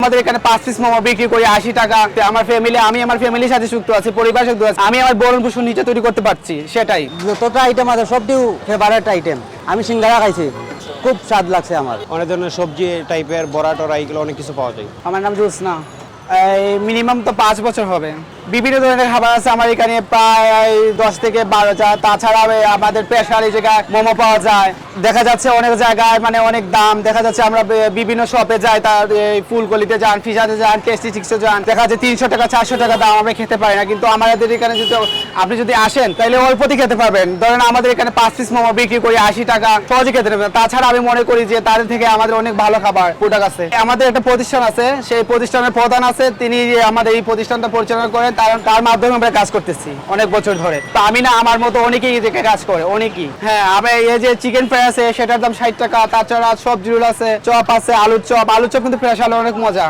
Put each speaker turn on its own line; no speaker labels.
আমাদের এখানে 5 পিস মোমো বিক্রি করি 80 টাকা। আমার ফ্যামিলির সাথে যুক্ত আছে, পরিবারের সাথে যুক্ত আছে। আমি আমার বরণ পোষণ নিজে তৈরি করতে পারছি, সেটাই।
যতটা আইটেম আছে সবটি ফেভারিট আইটেম। আমি সিঙ্গারা খাইছি, খুব স্বাদ লাগছে আমার।
অনেক ধরনের সবজি টাইপের বড়া টরা এগুলো অনেক কিছু পাওয়া যায়।
আমার নাম জোসনা। মিনিমাম তো 5 বছর হবে। বিভিন্ন ধরনের খাবার আছে আমার এখানে, প্রায় 10 থেকে 12টা। তাছাড়া আমাদের স্পেশাল এই জায়গায় মোমো পাওয়া যায়। দেখা যাচ্ছে অনেক জায়গায় মানে অনেক দাম। দেখা যাচ্ছে আমরা বিভিন্ন শপে যাই, তার ফুলকলিতে যান, ফিশাতে যান, টেস্টি চিক্সে যান, দেখা যাচ্ছে 300 টাকা 400 টাকা দাম, আমরা খেতে পারি না। কিন্তু আমাদের এখানে যদি আপনি যদি আসেন তাহলে অল্পতে খেতে পারবেন। ধরেন আমাদের এখানে 5 পিস মোমো বিক্রি করি 80 টাকা, সহজে খেতে পারবেন। তাছাড়া আমি মনে করি যে তাদের থেকে আমাদের অনেক ভালো খাবার প্রোডাক্ট আছে। আমাদের একটা প্রতিষ্ঠান আছে, সেই প্রতিষ্ঠানের প্রধান আছে, তিনি আমাদের এই প্রতিষ্ঠানটা পরিচালনা করেন। তার মাধ্যমে আমরা কাজ করতেছি অনেক বছর ধরে। তো আমি না, আমার মতো অনেকেই এদিকে কাজ করে, অনেকেই। হ্যাঁ, আমি এই যে চিকেন ফ্রাই আছে সেটার দাম 60 টাকা। তাছাড়া সবজি রোল আছে, চপ আছে, আলুর চপ কিন্তু ফ্রেশ আলু, অনেক মজা।